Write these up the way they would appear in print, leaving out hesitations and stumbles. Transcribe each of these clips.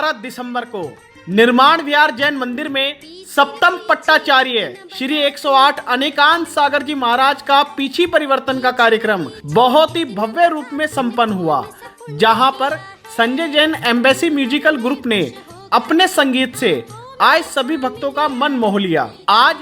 18 दिसंबर को निर्माण विहार जैन मंदिर में सप्तम पट्टाचार्य श्री 108 अनेकांत सागर जी महाराज का पीछी परिवर्तन का कार्यक्रम बहुत ही भव्य रूप में संपन्न हुआ, जहां पर Sanjay Jain embassy musical group ने अपने संगीत से आए सभी भक्तों का मन मोह लिया। आज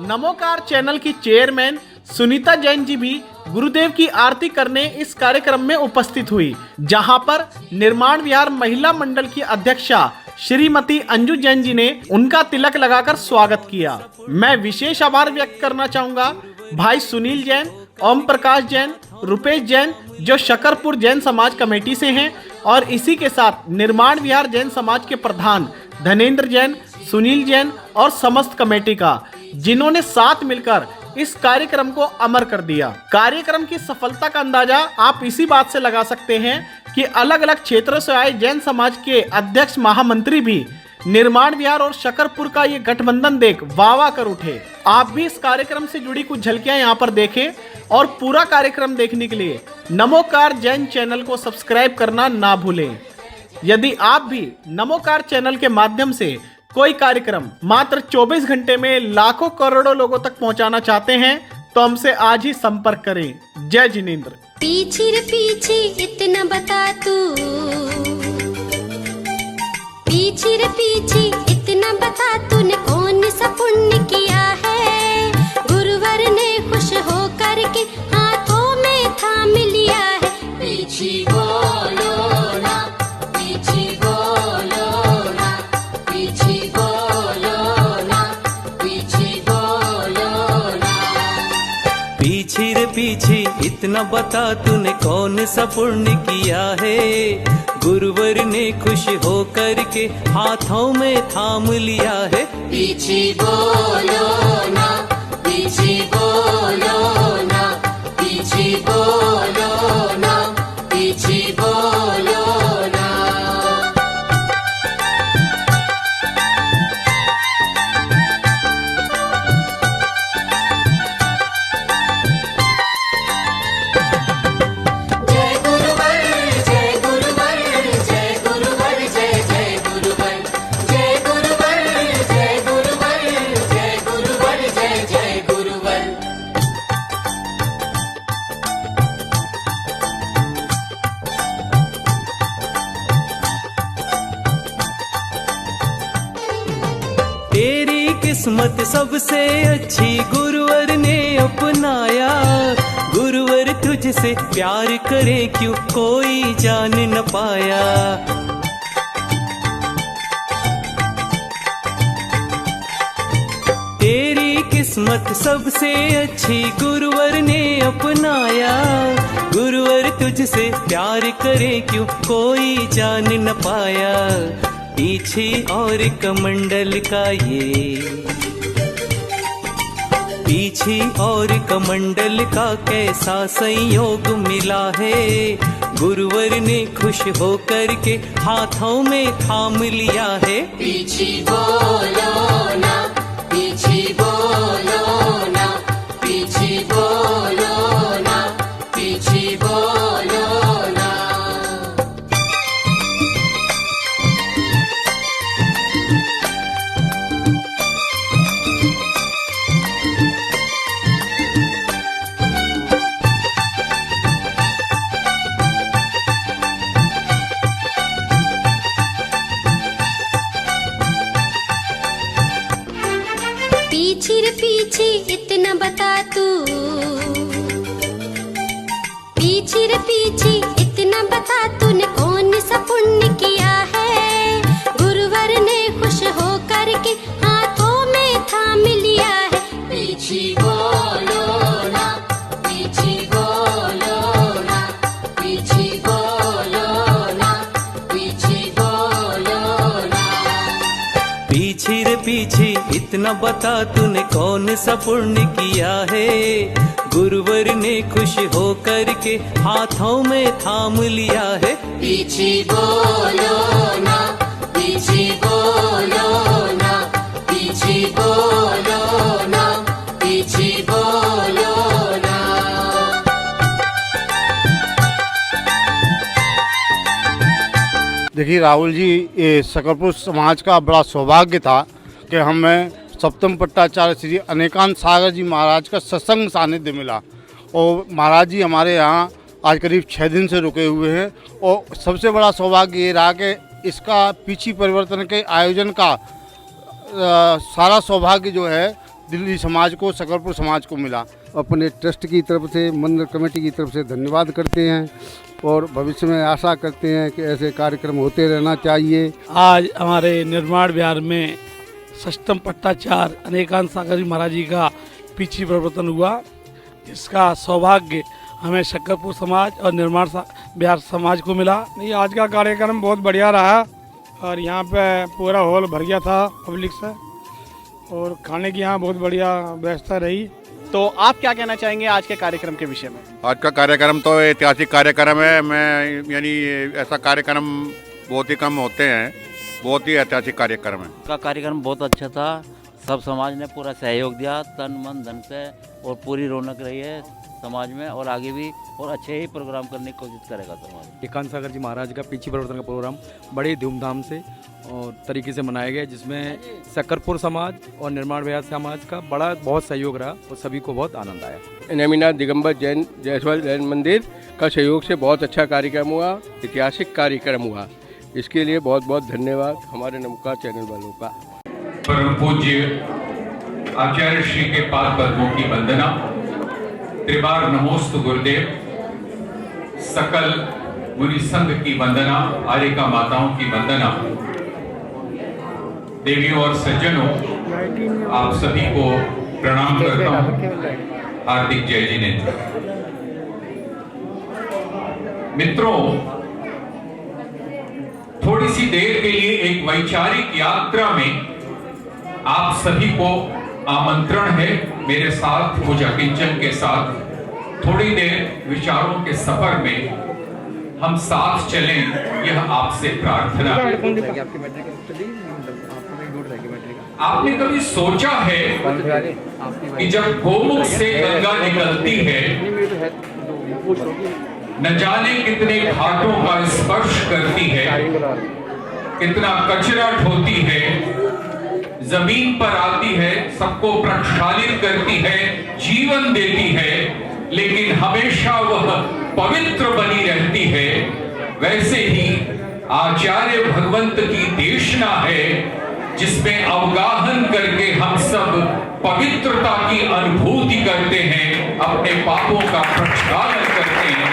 नमोकार चैनल की चेयरमैन सुनीता जैन जी भी गुरुदेव की आरती करने इस कार्यक्रम में उपस्थित हुई, जहां पर निर्माण विहार महिला मंडल की अध्यक्षा श्रीमती अंजू जैन जी ने उनका तिलक लगाकर स्वागत किया। मैं विशेष आभार व्यक्त करना चाहूंगा भाई सुनील जैन, ओम प्रकाश जैन, रुपेश जैन जो शकरपुर जैन समाज कमेटी से हैं, और इसी के साथ निर्माण विहार जैन समाज के प्रधान धनेन्द्र जैन, सुनील जैन और समस्त कमेटी का, जिन्होंने साथ मिलकर इस कार्यक्रम को अमर कर दिया। कार्यक्रम की सफलता का अंदाजा आप इसी बात से लगा सकते हैं कि अलग अलग क्षेत्रों से आए जैन समाज के अध्यक्ष महामंत्री भी निर्माण विहार और शकरपुर का ये गठबंधन देख वाह वाह कर उठे। आप भी इस कार्यक्रम से जुड़ी कुछ झलकियां यहाँ पर देखें और पूरा कार्यक्रम देखने के लिए नमोकार जैन चैनल को सब्सक्राइब करना ना भूलें। यदि आप भी नमोकार चैनल के माध्यम से कोई कार्यक्रम मात्र 24 घंटे में लाखों करोड़ों लोगों तक पहुंचाना चाहते हैं तो हमसे आज ही संपर्क करें। जय जिनेंद्र। पीछे रे पीछे इतना बता तू, पीछे रे पीछे इतना बता तूने कौन सा पुण्य किया है, गुरुवर ने खुश हो करके हाथों में थाम लिया है। पीछे बोलो ना, पीछे बोलो ना, पीछे बोलो ना, पीछे बोलो ना। पीछे रे पीछे इतना बता तूने कौन सा पुण्य किया है, गुरुवर ने खुश हो करके हाथों में थाम लिया है। पीछे बोलो ना, पीछे बोलो ना, पीछे बोलो ना, पीछे बोलो ना। जय गुरुवर, जय गुरुवर, जय गुरुवर, जय जय गुरुवर, जय गुरुवर, जय गुरुवर, जय गुरुवर, जय जय गुरुवर। तेरी किस्मत सबसे अच्छी गुरुवर ने अपनाया, गुरुवर तुझसे प्यार करे क्यों कोई जान न पाया। तेरी किस्मत सबसे अच्छी गुरुवर ने अपनाया, गुरुवर तुझसे प्यार करे क्यों कोई जान न पाया। पीछे और कमंडल का ये, पीछे और कमंडल का कैसा संयोग मिला है, गुरुवर ने खुश हो करके हाथों में थाम लिया है। पीछे बोलो ना, पीछे बोलो ना, पीछे बोलो ना, पीछे बोलो ना। पीछे रे पीछे इतना बता तू, पीछे रे पीछे इतना बता तूने कौन सा पुण्य किया है, गुरुवर ने खुश हो करके हाथों में थाम लिया है। पीछे बोलो ना, पीछे बोलो ना, पीछे बोलो ना, पीछे बोलो ना। पीछे रे पीछे इतना बता तूने कौन सा पुण्य किया है, गुरुवर ने खुश हो करके हाथों में थाम लिया है। पीछे बोलो ना, पीछे बोलो ना, पीछे बोलो ना, पीछे बोलो ना। देखिए देखिए राहुल जी, ये सकरपुर समाज का बड़ा सौभाग्य था कि हमें सप्तम पट्टाचार्य श्री अनेकांत सागर जी महाराज का सत्संग सानिध्य मिला। और महाराज जी हमारे यहाँ आज करीब 6 दिन से रुके हुए हैं। और सबसे बड़ा सौभाग्य ये रहा कि इसका पीछी परिवर्तन के आयोजन का सारा सौभाग्य जो है दिल्ली समाज को, सकरपुर समाज को मिला। अपने ट्रस्ट की तरफ से, मंदिर कमेटी की तरफ से धन्यवाद करते हैं और भविष्य में आशा करते हैं कि ऐसे कार्यक्रम होते रहना चाहिए। आज हमारे निर्माण विहार में सप्तम पट्टाचार्य अनेकांत सागर जी महाराज जी का पीछी परिवर्तन हुआ, जिसका सौभाग्य हमें शकरपुर समाज और निर्माण विहार समाज को मिला। नहीं, आज का कार्यक्रम बहुत बढ़िया रहा और यहाँ पे पूरा हॉल भर गया था पब्लिक से और खाने की यहाँ बहुत बढ़िया व्यवस्था रही। तो आप क्या कहना चाहेंगे आज के कार्यक्रम के विषय में? आज का कार्यक्रम तो ऐतिहासिक कार्यक्रम है। मैं यानी ऐसा कार्यक्रम बहुत ही कम होते हैं, बहुत ही ऐतिहासिक कार्यक्रम है। का कार्यक्रम बहुत अच्छा था, सब समाज ने पूरा सहयोग दिया तन मन धन से और पूरी रौनक रही है समाज में और आगे भी और अच्छे ही प्रोग्राम करने की कोशिश करेगा समाज। अनेकांत सागर जी महाराज का पीछी परिवर्तन का प्रोग्राम बड़े धूमधाम से और तरीके से मनाया गया, जिसमें सकरपुर समाज और निर्माण विहार समाज का बहुत सहयोग रहा और सभी को बहुत आनंद आया। नेमिनाथ दिगंबर जैन जायसवाल जैन मंदिर का सहयोग से बहुत अच्छा कार्यक्रम हुआ, ऐतिहासिक कार्यक्रम हुआ। इसके लिए बहुत बहुत धन्यवाद हमारे नमका चैनल वालों का। परम पूज्य आचार्य श्री के पाद पद्मों की वंदना, त्रिबार नमोस्तु गुरुदेव, सकल मुनि संघ की वंदना, आर्यिका माताओं की वंदना, देवियों और सज्जनों, आप सभी को प्रणाम करता हूं। हार्दिक जय जिनेन्द्र। मित्रों, थोड़ी सी देर के लिए एक वैचारिक यात्रा में आप सभी को आमंत्रण है। मेरे साथ पूजा किंचन के साथ थोड़ी देर विचारों के सफर में हम साथ चलें, यह आपसे प्रार्थना है। आपने कभी सोचा है कि जब गोमुख से गंगा निकलती है, न जाने कितने घाटों का स्पर्श करती है, कितना कचरा ढोती है, जमीन पर आती है, सबको प्रक्षालित करती है, जीवन देती है, लेकिन हमेशा वह पवित्र बनी रहती है। वैसे ही आचार्य भगवंत की देशना है, जिसमें अवगाहन करके हम सब पवित्रता की अनुभूति करते हैं, अपने पापों का प्रक्षालन करते हैं।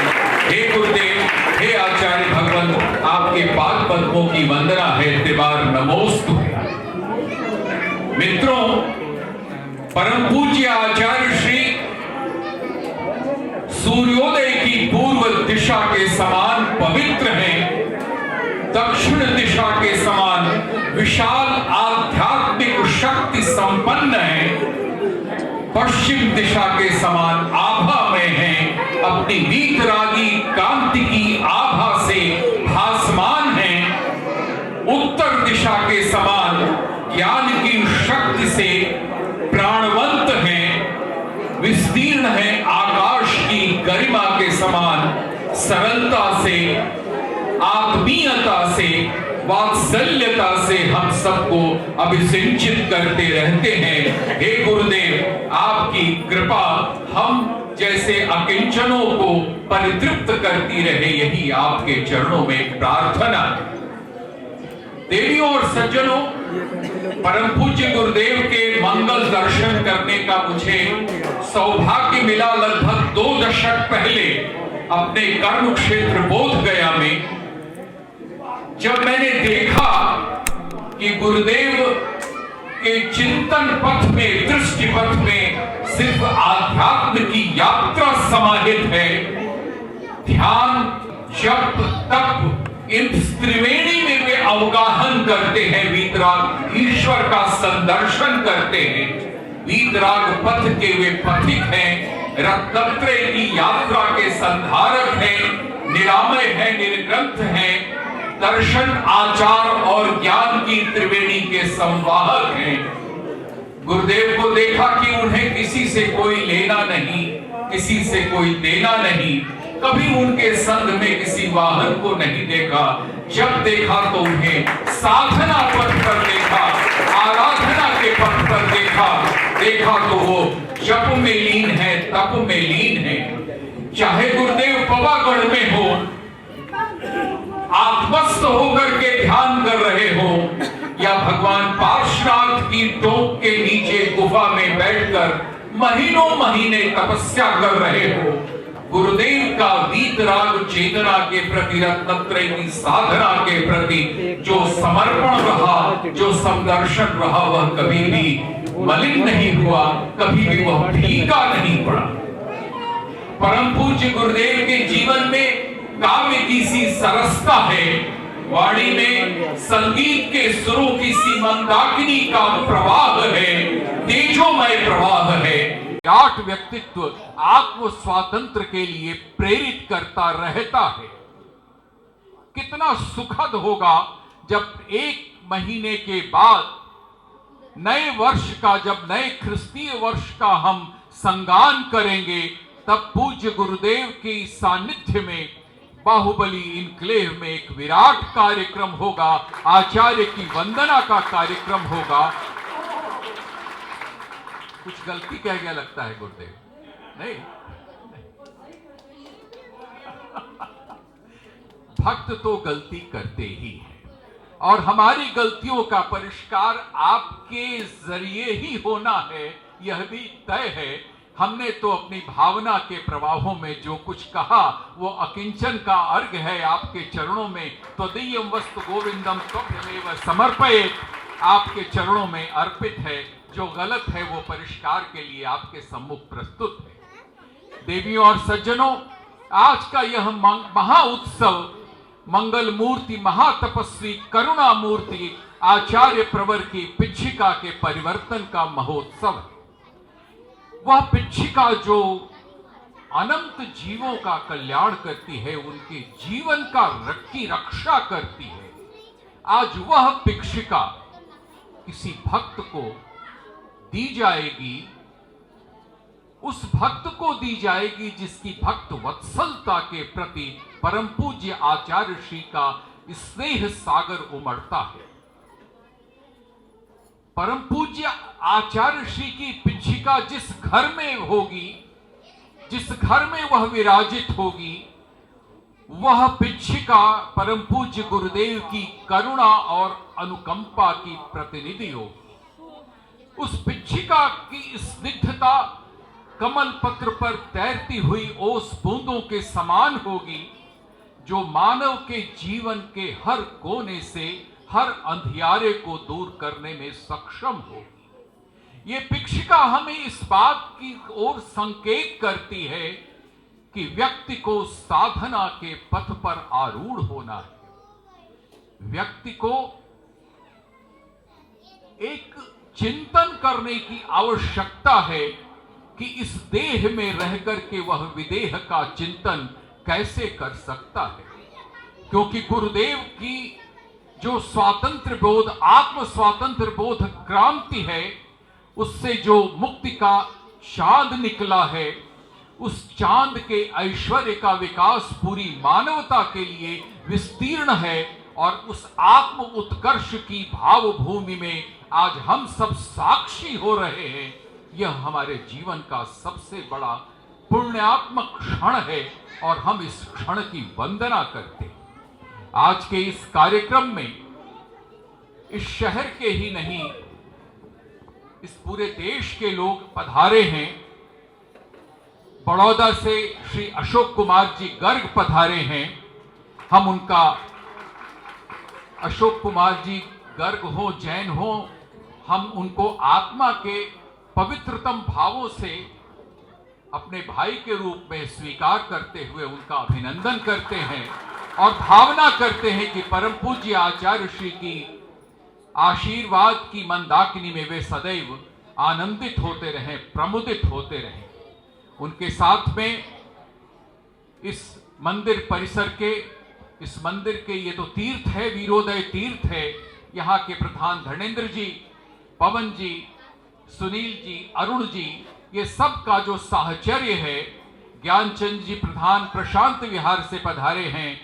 हे गुरुदेव, हे आचार्य भगवंत, आपके पाद पद्मों की वंदना है, त्रिबार नमोस्तु। मित्रों, परम पूज्य आचार्य श्री सूर्योदय की पूर्व दिशा के समान पवित्र हैं, दक्षिण दिशा के समान विशाल आध्यात्मिक शक्ति संपन्न है, पश्चिम दिशा के समान आभा में हैं, अपनी वीतरागी कांति की आभा से भासमान हैं, उत्तर दिशा के समान ज्ञान की शक्ति से प्राणवंत हैं, विस्तीर्ण है आकाश की गरिमा के समान, सरलता से, आत्मीयता से, वात्सल्यता से हम सबको अभिसिंचित करते रहते हैं। हे गुरुदेव, आपकी कृपा हम जैसे अकिंचनों को परितृप्त करती रहे, यही आपके चरणों में प्रार्थना। देवियों और सज्जनों, परम पूज्य गुरुदेव के मंगल दर्शन करने का मुझे सौभाग्य मिला लगभग 2 दशक पहले अपने कर्म क्षेत्र बोध गया में, जब मैंने देखा कि गुरुदेव के चिंतन पथ में, दृष्टि पथ में सिर्फ आध्यात्म की यात्रा समाहित है। ध्यान, जप, तप, इन त्रिवेणी में वे अवगाहन करते हैं, वीतराग ईश्वर का संदर्शन करते हैं, वीतराग पथ के वे पथिक हैं, रत्नत्रय की यात्रा के संधारक हैं, निरामय है, निर्ग्रंथ हैं, दर्शन, आचार और ज्ञान की त्रिवेणी के संवाहक हैं। गुरुदेव को देखा कि उन्हें किसी से कोई लेना नहीं, किसी से कोई देना नहीं, कभी उनके संग में किसी वाहन को नहीं देखा। जब देखा तो उन्हें साधना पथ पर देखा, आराधना के पथ पर देखा। देखा तो वो जप में लीन है, तप में लीन है। चाहे गुरुदेव पवागढ़ में हो, आत्मस्थ होकर के ध्यान कर रहे हो, या भगवान पार्श्वनाथ की टोक के नीचे गुफा में बैठकर महीनों महीने तपस्या कर रहे हो, गुरुदेव का वीतराग चेतना के प्रति, रत्नत्रय की साधना के प्रति जो समर्पण रहा, जो समदर्शन रहा, वह कभी भी मलिन नहीं हुआ, कभी भी वह फीका नहीं पड़ा। परम पूज्य गुरुदेव के जीवन में काव्य की सी सरसता है, वाणी में संगीत के सुरों की सी मंदाकिनी का प्रवाह है, तेजोमय प्रवाह है। विराट व्यक्तित्व आत्म स्वातंत्र के लिए प्रेरित करता रहता है। कितना सुखद होगा जब एक महीने के बाद नए वर्ष का, जब नए ख्रिस्तीय वर्ष का हम संगान करेंगे, तब पूज्य गुरुदेव के सानिध्य में बाहुबली इनक्लेव में एक विराट कार्यक्रम होगा, आचार्य की वंदना का कार्यक्रम होगा। कुछ गलती कह गया लगता है गुरुदेव, नहीं? भक्त तो गलती करते ही हैं, और हमारी गलतियों का परिष्कार आपके जरिए ही होना है, यह भी तय है। हमने तो अपनी भावना के प्रवाहों में जो कुछ कहा वो अकिंचन का अर्घ है आपके चरणों में। त्वदीयं वस्तु गोविंदम त्वमेव समर्पयेत्, आपके चरणों में अर्पित है। जो गलत है वो परिष्कार के लिए आपके सम्मुख प्रस्तुत है। देवियों और सज्जनों, आज का यह महा उत्सव मंगल मूर्ति, महातपस्वी, करुणा मूर्ति आचार्य प्रवर की पिच्छिका के परिवर्तन का महोत्सव है। वह पिच्छिका जो अनंत जीवों का कल्याण करती है, उनके जीवन की रक्षा करती है, आज वह पिच्छिका किसी भक्त को दी जाएगी, उस भक्त को दी जाएगी जिसकी भक्त वत्सलता के प्रति परम पूज्य आचार्य श्री का स्नेह सागर उमड़ता है। परम पूज्य आचार्य श्री की पिच्छिका जिस घर में होगी, जिस घर में वह विराजित होगी, वह पिच्छिका परम पूज्य गुरुदेव की करुणा और अनुकंपा की प्रतिनिधि होगी। उस पिच्छिका की स्निग्धता कमल पत्र पर तैरती हुई ओस बूंदों के समान होगी, जो मानव के जीवन के हर कोने से हर अंधियारे को दूर करने में सक्षम होगी। ये पिच्छिका हमें इस बात की ओर संकेत करती है कि व्यक्ति को साधना के पथ पर आरूढ़ होना है। व्यक्ति को एक चिंतन करने की आवश्यकता है कि इस देह में रहकर के वह विदेह का चिंतन कैसे कर सकता है, क्योंकि गुरुदेव की जो स्वातंत्र बोध, आत्म स्वातंत्र बोध क्रांति है, उससे जो मुक्ति का चांद निकला है, उस चांद के ऐश्वर्य का विकास पूरी मानवता के लिए विस्तीर्ण है। और उस आत्म उत्कर्ष की भाव भूमि में आज हम सब साक्षी हो रहे हैं। यह हमारे जीवन का सबसे बड़ा पुण्यात्मक क्षण है और हम इस क्षण की वंदना करते हैं। आज के इस कार्यक्रम में इस शहर के ही नहीं, इस पूरे देश के लोग पधारे हैं। बड़ौदा से श्री अशोक कुमार जी गर्ग पधारे हैं। हम उनका, अशोक कुमार जी गर्ग हो, जैन हो, हम उनको आत्मा के पवित्रतम भावों से अपने भाई के रूप में स्वीकार करते हुए उनका अभिनंदन करते हैं और भावना करते हैं कि परम पूज्य आचार्य श्री की आशीर्वाद की मंदाकिनी में वे सदैव आनंदित होते रहें, प्रमुदित होते रहें। उनके साथ में इस मंदिर परिसर के, इस मंदिर के, ये तो तीर्थ है, वीरोदय तीर्थ है, यहाँ के प्रधान धर्मेंद्र जी, पवन जी, सुनील जी, अरुण जी, ये सब का जो साहचर्य है, ज्ञानचंद जी प्रधान प्रशांत विहार से पधारे हैं,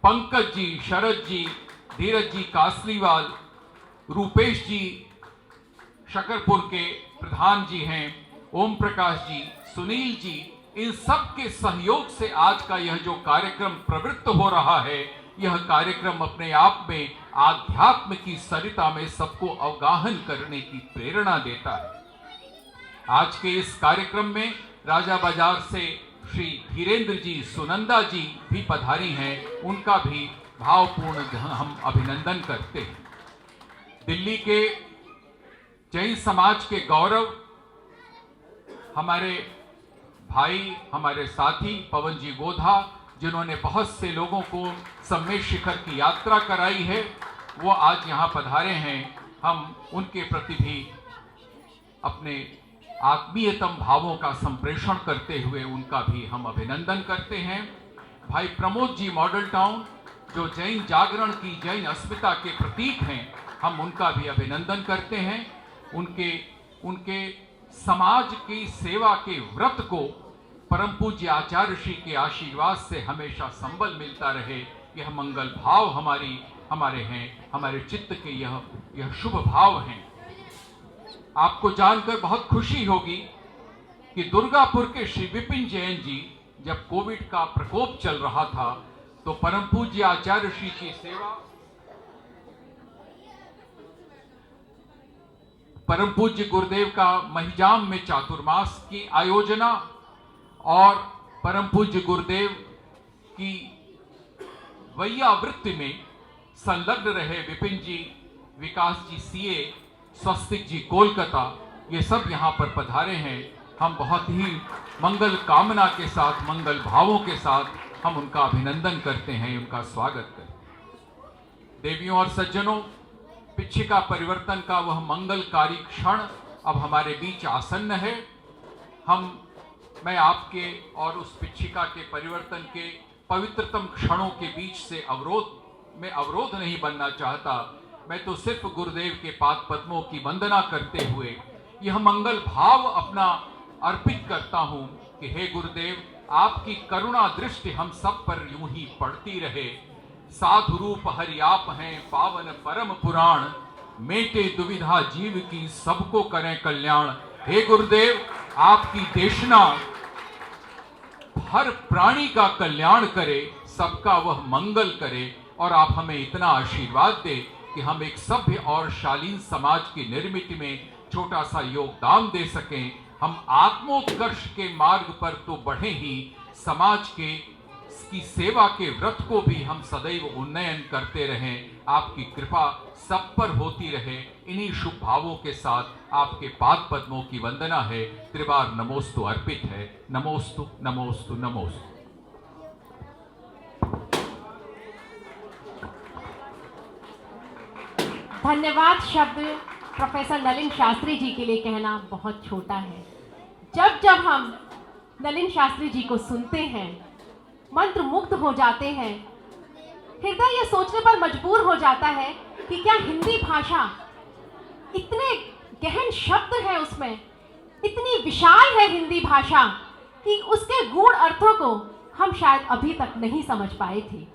पंकज जी, शरद जी, धीरज जी कासलीवाल, रूपेश जी शकरपुर के प्रधान जी हैं, ओम प्रकाश जी, सुनील जी, इन सब के सहयोग से आज का यह जो कार्यक्रम प्रवृत्त हो रहा है, यह कार्यक्रम अपने आप में आध्यात्म की सरिता में सबको अवगाहन करने की प्रेरणा देता है। आज के इस कार्यक्रम में राजा बाजार से श्री धीरेन्द्र जी, सुनंदा जी भी पधारी हैं, उनका भी भावपूर्ण हम अभिनंदन करते हैं। दिल्ली के जैन समाज के गौरव हमारे भाई, हमारे साथी पवन जी गोधा, जिन्होंने बहुत से लोगों को सम्मेद शिखर की यात्रा कराई है, वो आज यहाँ पधारे हैं। हम उनके प्रति भी अपने आत्मीयतम भावों का संप्रेषण करते हुए उनका भी हम अभिनंदन करते हैं। भाई प्रमोद जी मॉडल टाउन, जो जैन जागरण की, जैन अस्मिता के प्रतीक हैं, हम उनका भी अभिनंदन करते हैं। उनके समाज की सेवा के व्रत को परम पूज्य आचार्य श्री के आशीर्वाद से हमेशा संबल मिलता रहे, यह मंगल भाव हमारे हैं, हमारे चित्त के यह शुभ भाव हैं। आपको जानकर बहुत खुशी होगी कि दुर्गापुर के श्री विपिन जैन जी, जब कोविड का प्रकोप चल रहा था, तो परम पूज्य आचार्य श्री की सेवा, परम पूज्य गुरुदेव का महिजाम में चातुर्मास की आयोजना और परम पूज्य गुरुदेव की वैयावृत्ति में संलग्न रहे विपिन जी, विकास जी सीए, स्वस्तिक जी कोलकाता, ये सब यहाँ पर पधारे हैं। हम बहुत ही मंगल कामना के साथ, मंगल भावों के साथ हम उनका अभिनंदन करते हैं, उनका स्वागत करते हैं। देवियों और सज्जनों, पिछिका परिवर्तन का वह मंगलकारी क्षण अब हमारे बीच आसन्न है। मैं आपके और उस पिछिका के परिवर्तन के पवित्रतम क्षणों के बीच से अवरोध नहीं बनना चाहता। मैं तो सिर्फ गुरुदेव के पाद पद्मों की वंदना करते हुए यह मंगल भाव अपना अर्पित करता हूं कि हे गुरुदेव, आपकी करुणा दृष्टि हम सब पर यूं ही पड़ती रहे। साधु रूप हरि आप हैं, पावन परम पुराण, मेटे दुविधा जीव की, सबको करें कल्याण। हे गुरुदेव, आपकी देशना हर प्राणी का कल्याण करे, सबका वह मंगल करे, और आप हमें इतना आशीर्वाद दे कि हम एक सभ्य और शालीन समाज की निर्मित में छोटा सा योगदान दे सकें। हम आत्मोत्कर्ष के मार्ग पर तो बढ़े ही, समाज की सेवा के व्रत को भी हम सदैव उन्नयन करते रहें। आपकी कृपा सब पर होती रहे। इन्हीं शुभ भावों के साथ आपके पाद पद्मों की वंदना है, त्रिवार नमोस्तु अर्पित है। नमोस्तु नमोस्तु नमोस्तु। धन्यवाद शब्द प्रोफेसर नलिन शास्त्री जी के लिए कहना बहुत छोटा है। जब हम नलिन शास्त्री जी को सुनते हैं, मंत्र मुग्ध हो जाते हैं। हृदय ये सोचने पर मजबूर हो जाता है कि क्या हिंदी भाषा, इतने गहन शब्द हैं उसमें, इतनी विशाल है हिंदी भाषा कि उसके गूढ़ अर्थों को हम शायद अभी तक नहीं समझ पाए थे।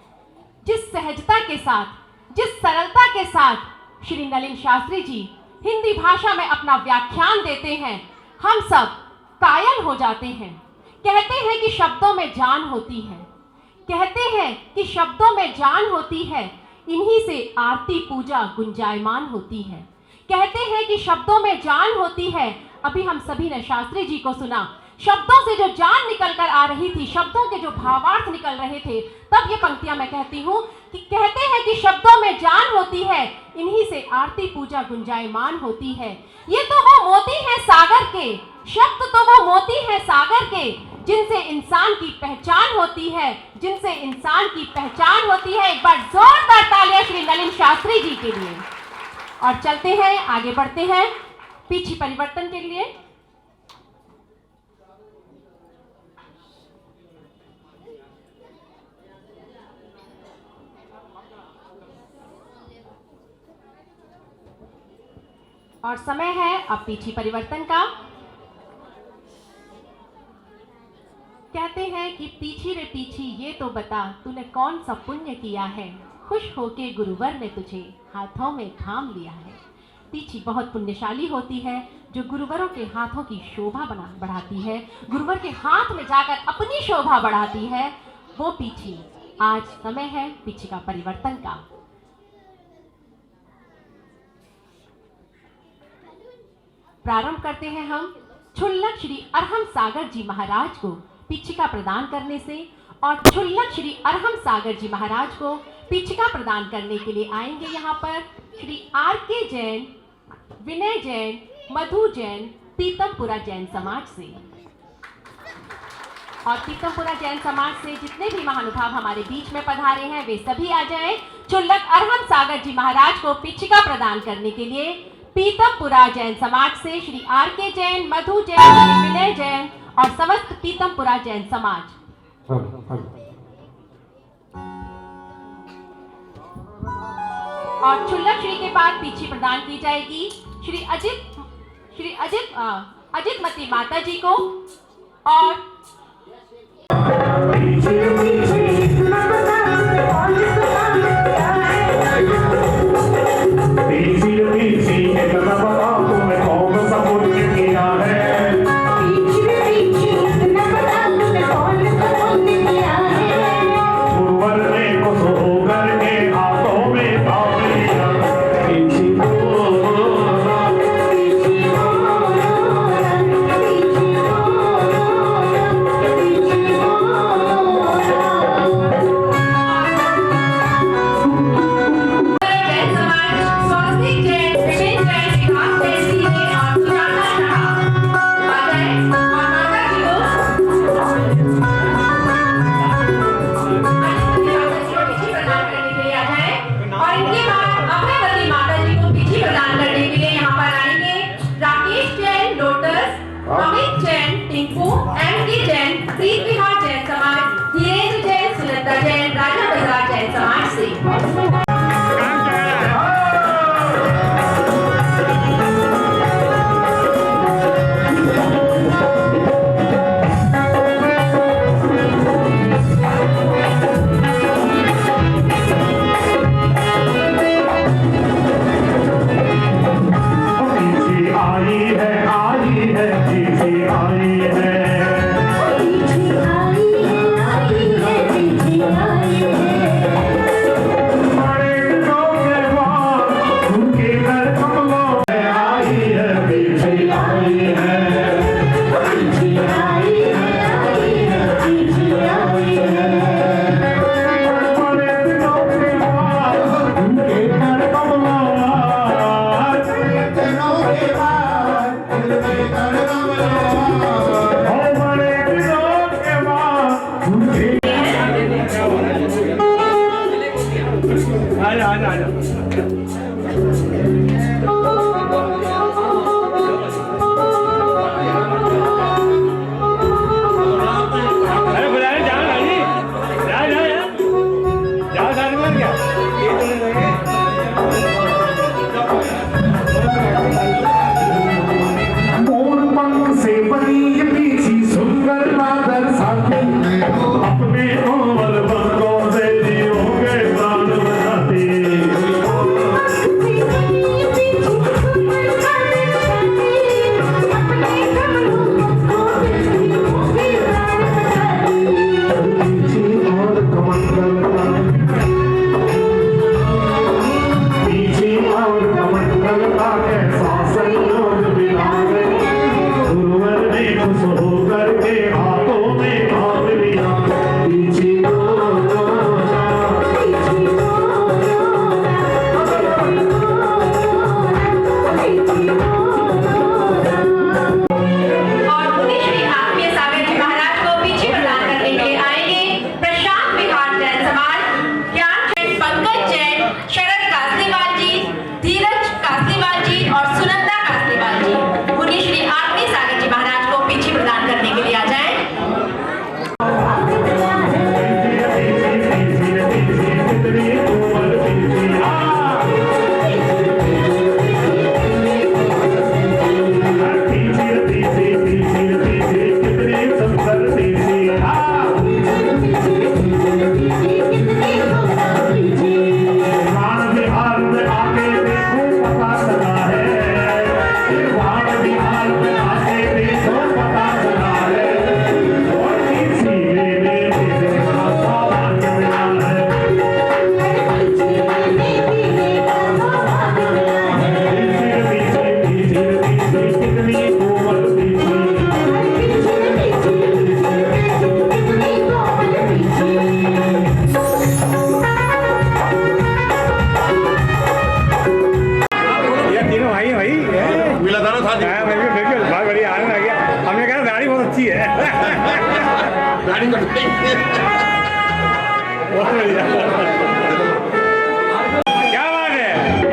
जिस सहजता के साथ, जिस सरलता के साथ श्री नलिन शास्त्री जी हिंदी भाषा में अपना व्याख्यान देते हैं, हम सब कायल हो जाते हैं। कहते हैं कि शब्दों में जान होती है, कहते हैं कि शब्दों में जान होती है, इन्हीं से आरती पूजा गुंजायमान होती है। कहते हैं कि शब्दों में जान होती है। अभी हम सभी ने शास्त्री जी को सुना, शब्दों से जो जान निकल कर आ रही थी, शब्दों के जो भावार्थ निकल रहे थे, तब ये पंक्तियां मैं कहती हूँ कि कहते हैं कि शब्दों में जान होती है, इन्हीं से आरती पूजा गुंजायमान होती है। ये तो वो मोती हैं सागर के, शब्द तो वो मोती हैं सागर के, जिनसे इंसान की पहचान होती है, जिनसे इंसान की पहचान होती है। एक बार जोरदार तालियां श्री नलिन शास्त्री जी के लिए। और चलते हैं, आगे बढ़ते हैं पीछे परिवर्तन के लिए। और समय है अब पीछे परिवर्तन का। कि पीछी रे पीछी ये तो बता तूने कौन सा पुण्य किया है, खुश होके गुरुवर ने तुझे हाथों में थाम लिया है। पीछी बहुत पुण्यशाली होती है जो गुरुवरों के हाथों की शोभा बढ़ाती है, गुरुवर के हाथ में जाकर अपनी शोभा बढ़ाती है, वो पीछी। आज समय है पीछी का परिवर्तन का। प्रारंभ करते हैं हम छुल्लक श्री अरहम सागर जी महाराज को पीछिका प्रदान करने से, और छुल्लक श्री अरहम सागर जी महाराज को पीछिका प्रदान करने के लिए आएंगे यहाँ पर श्री R.K. जैन, विनय जैन, मधु जैन, पीतमपुरा जैन समाज से। और पीतमपुरा जैन समाज से जितने भी महानुभाव हमारे बीच में पधारे हैं वे सभी आ जाएं छुल्लक अरहम सागर जी महाराज को पीछिका प्रदान करने के लिए। पीतमपुरा जैन समाज से श्री R.K. जैन, मधु जैन, श्री विनय जैन और समस्त पीतमपुरा जैन समाज। और छुल्लक श्री के बाद पीछी प्रदान की जाएगी श्री अजितमती माता जी को। और अपने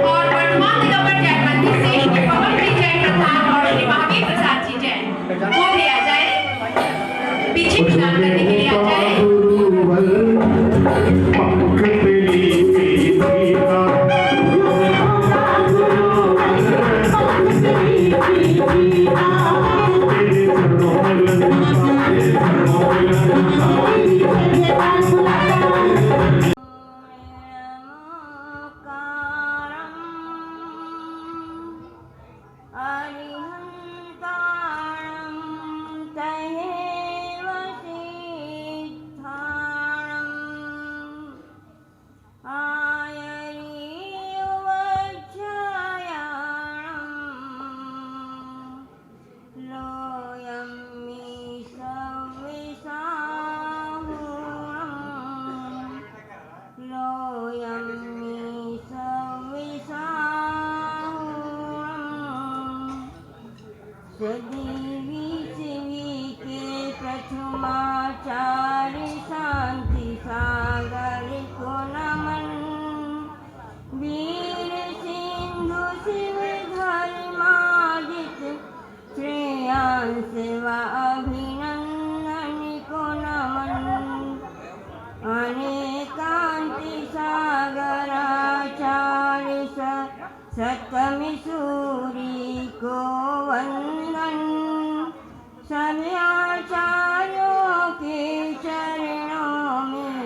और वर्तमान दिगंबर जैन मंदिर से श्री पवनप्रीत जैन प्रधान और श्री महावीर प्रसाद जी जैन वो भी आ जाए, पीछे विश्राम करने के लिए आ जाए। प्रथमाचार्य शांति सागर को नमन, वीर सिंधु शिव धर्मादित श्रेयांश व अभिनंदन को नमन, अनेकांति सागराचार्य सप्तमी सूरी को वंदन, सभी आचार्यों के चरणों में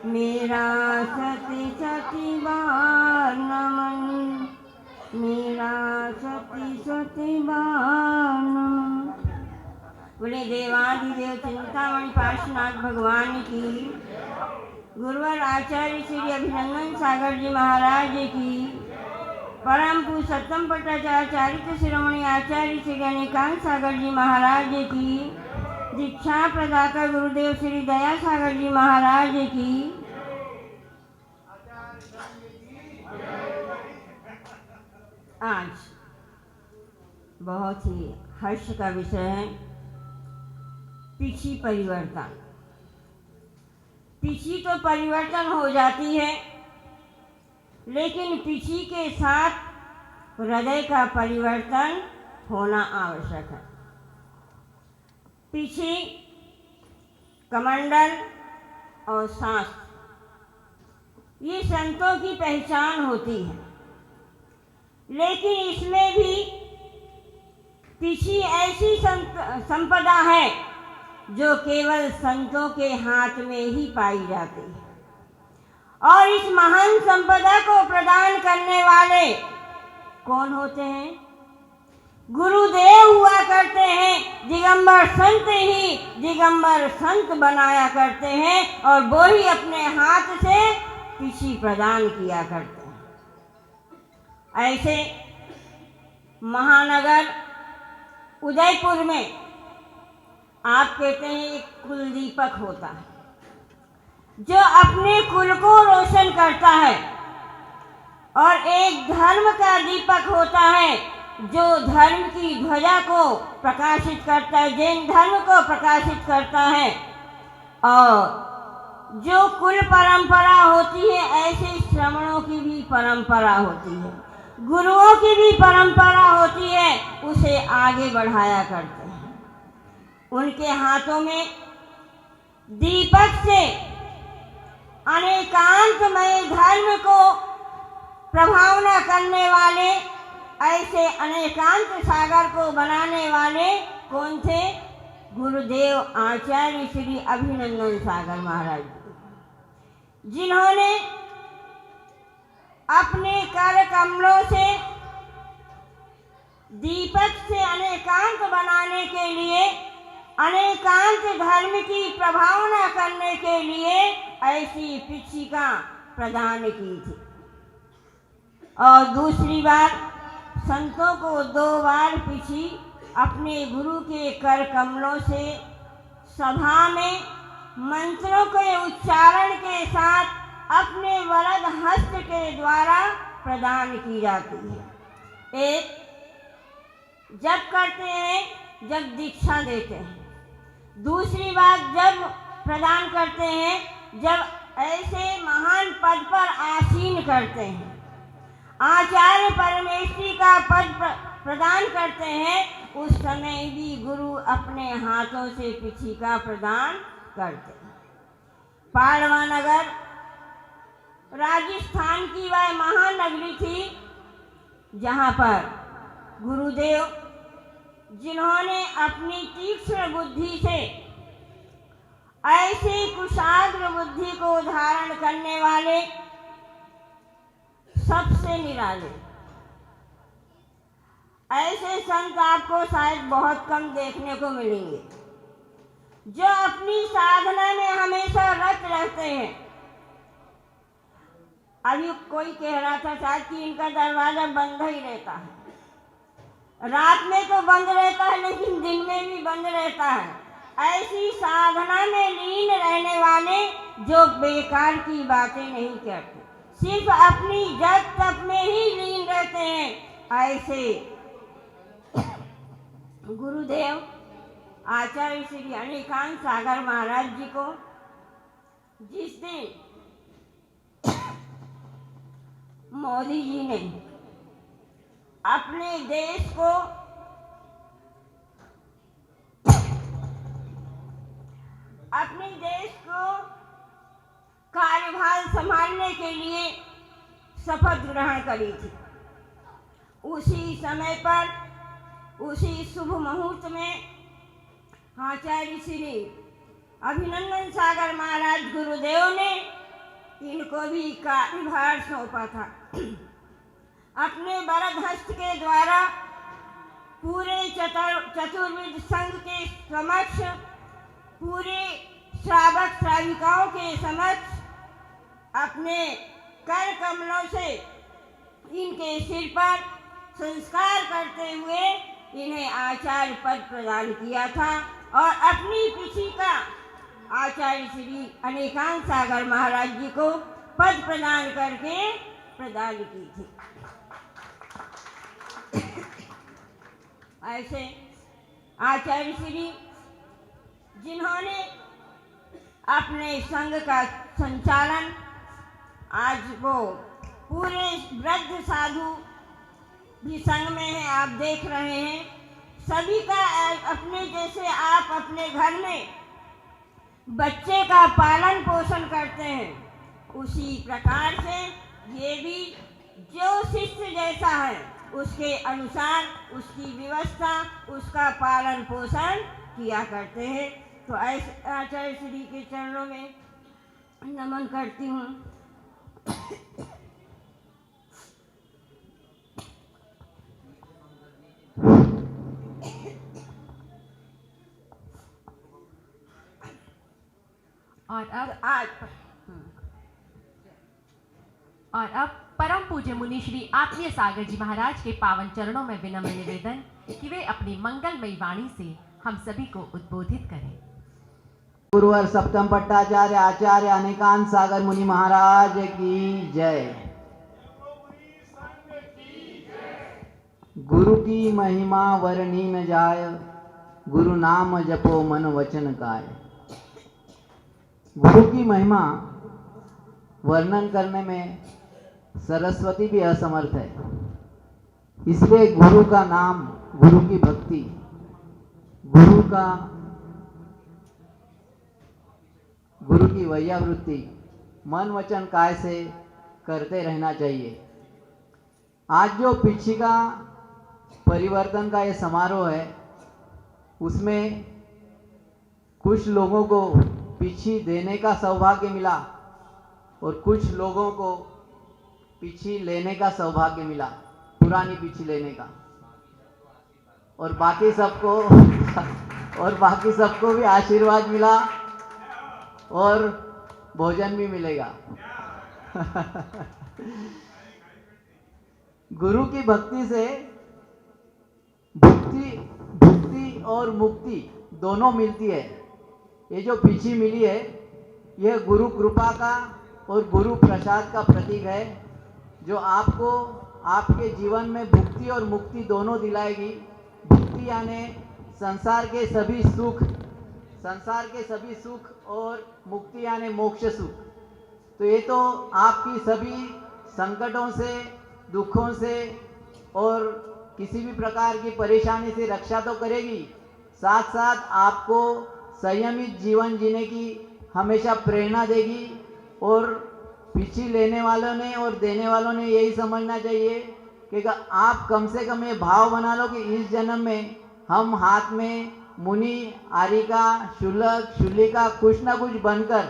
मेरा सती सती बार नमन, मेरा सती सती बार नमन। बोले देवादिदेव चिंतामणि पार्श्वनाथ भगवान की, गुरुवर आचार्य श्री अभिनंदन सागर जी महाराज की, परम पूज्य सप्तम पट्टाचार्य शिरोमणि आचार्य श्री अनेकांत सागर जी महाराज की, दीक्षा प्रदाता गुरुदेव श्री दया सागर जी महाराज की, आज बहुत ही हर्ष का विषय है तिथि परिवर्तन। तिथि तो परिवर्तन हो जाती है, लेकिन तिथि के साथ हृदय का परिवर्तन होना आवश्यक है। तिथि, कमंडल और शास्त्र ये संतों की पहचान होती है, लेकिन इसमें भी तिथि ऐसी संपदा है जो केवल संतों के हाथ में ही पाई जाती है, और इस महान संपदा को प्रदान करने वाले कौन होते हैं? गुरुदेव हुआ करते हैं। दिगंबर संत ही दिगंबर संत बनाया करते हैं, और वो ही अपने हाथ से तिथि प्रदान किया करते हैं। ऐसे महानगर उदयपुर में आप कहते हैं एक कुल दीपक होता है जो अपने कुल को रोशन करता है, और एक धर्म का दीपक होता है जो धर्म की ध्वजा को प्रकाशित करता है, जैन धर्म को प्रकाशित करता है। और जो कुल परंपरा होती है, ऐसे श्रमणों की भी परंपरा होती है, गुरुओं की भी परंपरा होती है, उसे आगे बढ़ाया करते हैं। उनके हाथों में दीपक से अनेकांतमय धर्म को प्रभावना करने वाले, ऐसे अनेकांत सागर को बनाने वाले कौन थे? गुरुदेव आचार्य श्री अभिनंदन सागर महाराज, जिन्होंने अपने कर कमलों से दीपक से अनेकांत बनाने के लिए, अनेकांत धर्म की प्रभावना करने के लिए ऐसी पिछिका प्रदान की थी। और दूसरी बार संतों को 2 बार पिछी अपने गुरु के कर कमलों से सभा में मंत्रों के उच्चारण के साथ अपने वरद हस्त के द्वारा प्रदान की जाती है। एक जब करते हैं जब दीक्षा देते हैं, दूसरी बात जब प्रदान करते हैं जब ऐसे महान पद पर आसीन करते हैं। आचार्य परमेष्ठी का पद प्रदान करते हैं, उस समय भी गुरु अपने हाथों से पिछिका प्रदान करते हैं। पाड़वा नगर राजस्थान की वह महानगरी थी जहाँ पर गुरुदेव, जिन्होंने अपनी तीक्ष्ण बुद्धि से ऐसे कुशाग्र बुद्धि को धारण करने वाले सबसे निराले, ऐसे संत आपको शायद बहुत कम देखने को मिलेंगे, जो अपनी साधना में हमेशा रत रहते हैं। अभी कोई कह रहा था शायद कि इनका दरवाजा बंद ही रहता है, रात में तो बंद रहता है लेकिन दिन में भी बंद रहता है। ऐसी साधना में लीन रहने वाले जो बेकार की बातें नहीं करते, सिर्फ अपनी जप तप में ही लीन रहते हैं, ऐसे गुरुदेव आचार्य श्री अनिकांत सागर महाराज जी को जिस दिन मोदी जी ने अपने देश को कार्यभार संभालने के लिए शपथ ग्रहण करी थी, उसी समय पर, उसी शुभ मुहूर्त में आचार्य श्री अभिनंदन सागर महाराज गुरुदेव ने इनको भी कार्यभार सौंपा था। अपने वरद हस्त के द्वारा पूरे चतुर्विद संघ के समक्ष, पूरे श्रावक श्राविकाओं के समक्ष अपने कर कमलों से इनके सिर पर संस्कार करते हुए इन्हें आचार्य पद प्रदान किया था और अपनी पिछिका आचार्य श्री अनिकांत सागर महाराज जी को पद प्रदान करके प्रदान की थी। ऐसे आचार्य श्री, जिन्होंने अपने संघ का संचालन, आज वो पूरे वृद्ध साधु भी संघ में है, आप देख रहे हैं, सभी का अपने जैसे आप अपने घर में बच्चे का पालन पोषण करते हैं, उसी प्रकार से ये भी जो शिष्य जैसा है उसके अनुसार उसकी व्यवस्था, उसका पालन पोषण किया करते हैं। तो ऐसे आचार्य श्री के चरणों में नमन करती हूँ। और अब परम पूज्य मुनि श्री आत्मीय सागर जी महाराज के पावन चरणों में विनम्र निवेदन कि वे अपनी मंगलमयी वाणी से हम सभी को उद्बोधित करें। गुरुवर सप्तम पट्टाचार्य आचार्य अनिकांत सागर मुनि महाराज की जय। गुरु की महिमा वर्णी न जाय, गुरु नाम जपो मन वचन काय। गुरु की महिमा वर्णन करने में सरस्वती भी असमर्थ है, इसलिए गुरु का नाम, गुरु की भक्ति, गुरु की वैयावृत्ति मन वचन काय से करते रहना चाहिए। आज जो पिछिका परिवर्तन का ये समारोह है, उसमें कुछ लोगों को पिछी देने का सौभाग्य मिला और कुछ लोगों को पिछी लेने का सौभाग्य मिला, पुरानी पिछी लेने का, और बाकी सबको भी आशीर्वाद मिला और भोजन भी मिलेगा। गुरु की भक्ति से भक्ति और मुक्ति दोनों मिलती है। ये जो पिछी मिली है, यह गुरु कृपा का और गुरु प्रसाद का प्रतीक है, जो आपको आपके जीवन में भुक्ति और मुक्ति दोनों दिलाएगी। भुक्ति यानी संसार के सभी सुख, संसार के सभी सुख और मुक्ति यानी मोक्ष सुख। तो ये तो आपकी सभी संकटों से, दुखों से और किसी भी प्रकार की परेशानी से रक्षा तो करेगी, साथ साथ आपको संयमित जीवन जीने की हमेशा प्रेरणा देगी। और पीछे लेने वालों ने और देने वालों ने यही समझना चाहिए कि आप कम से कम ये भाव बना लो कि इस जन्म में हम हाथ में मुनि, आरिका, शुलक, शुलिका कुछ ना कुछ बनकर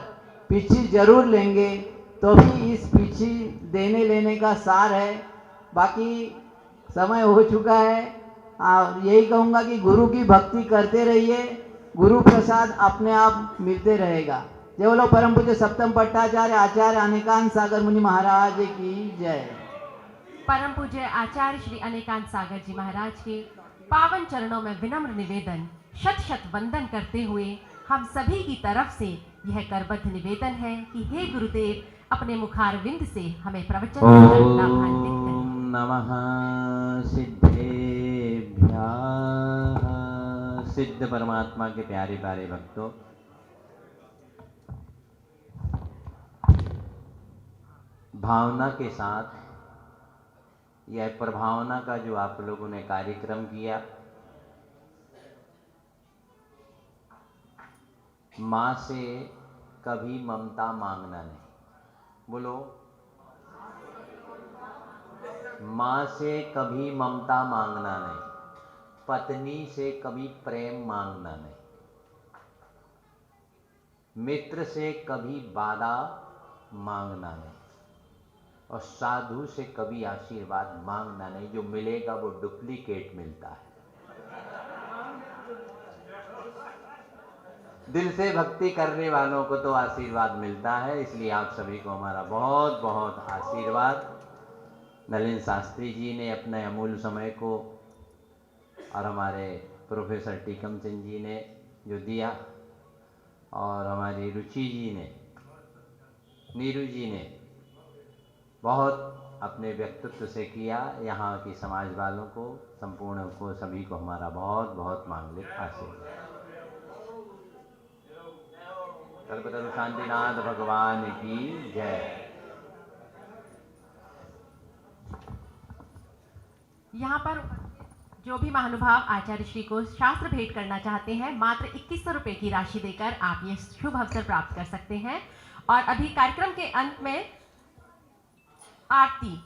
पीछे जरूर लेंगे। तो भी इस पीछे देने लेने का सार है। बाकी समय हो चुका है, यही कहूँगा कि गुरु की भक्ति करते रहिए, गुरु प्रसाद अपने आप मिलते रहेगा। जय बोलो परम पूज्य सप्तम पट्टाचार्य आचार्य अनेकांत सागर मुनि महाराज की जय। परम पूज्य आचार्य श्री अनेकांत सागर जी महाराज के पावन चरणों में विनम्र निवेदन, शत शत वंदन करते हुए हम सभी की तरफ से यह करबद्ध निवेदन है कि हे गुरुदेव अपने मुखारविंद से हमें प्रवचन लाभान्वित करें। नमः सिद्धेभ्यः। सिद्ध परमात्मा के प्यारे प्यारे भक्तों, भावना के साथ यह प्रभावना का जो आप लोगों ने कार्यक्रम किया, माँ से कभी ममता मांगना नहीं। बोलो, माँ से कभी ममता मांगना नहीं, पत्नी से कभी प्रेम मांगना नहीं, मित्र से कभी वादा मांगना नहीं, और साधु से कभी आशीर्वाद मांगना नहीं। जो मिलेगा वो डुप्लीकेट मिलता है। दिल से भक्ति करने वालों को तो आशीर्वाद मिलता है। इसलिए आप सभी को हमारा बहुत बहुत आशीर्वाद। नलिन शास्त्री जी ने अपने अमूल्य समय को और हमारे प्रोफेसर टीकम सिंह जी ने जो दिया, और हमारी रुचि जी ने, नीरू जी ने बहुत अपने व्यक्तित्व से किया। यहाँ की समाज वालों को, संपूर्ण को, सभी को हमारा बहुत बहुत मांगलिक आशीर्वाद। कल्पतरु शांतिनाथ भगवान की जय। यहाँ पर जो भी महानुभाव आचार्य श्री को शास्त्र भेंट करना चाहते हैं, मात्र 2100 रुपये की राशि देकर आप ये शुभ अवसर प्राप्त कर सकते हैं। और अभी कार्यक्रम के अंत में आरती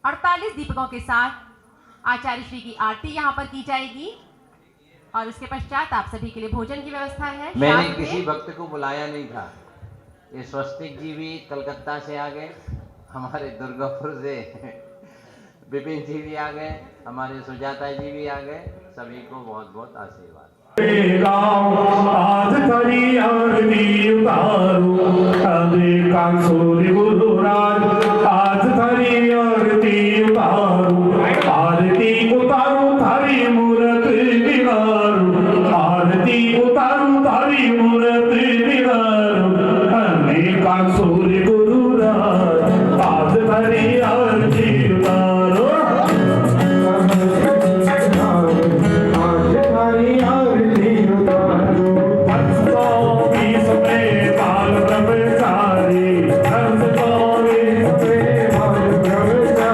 48 दीपकों के साथ आचार्य श्री की आरती यहाँ पर की जाएगी, और उसके पश्चात आप सभी के लिए भोजन की व्यवस्था है। मैंने किसी भक्त को बुलाया नहीं था। ये स्वस्तिक जी भी कलकत्ता से आ गए, हमारे दुर्गापुर से विपिन जी भी आ गए, हमारे सुजाता जी भी आ गए। सभी को बहुत बहुत आशीर्वाद। आज करी आरती उतारू, अनेकांत सूर्य गुरुराज। आज करी आरती उतारू, आरती उतारू थारी मूर्ति निहारू, आरती उतारू थारी मूर्ति निहारू। अनेकांत सूर्य गुरुराज, आज करी आरती उतारू। ब्रह्मचारी हंस गौरी बाल ब्रह्मचारी।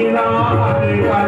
लीना अनेका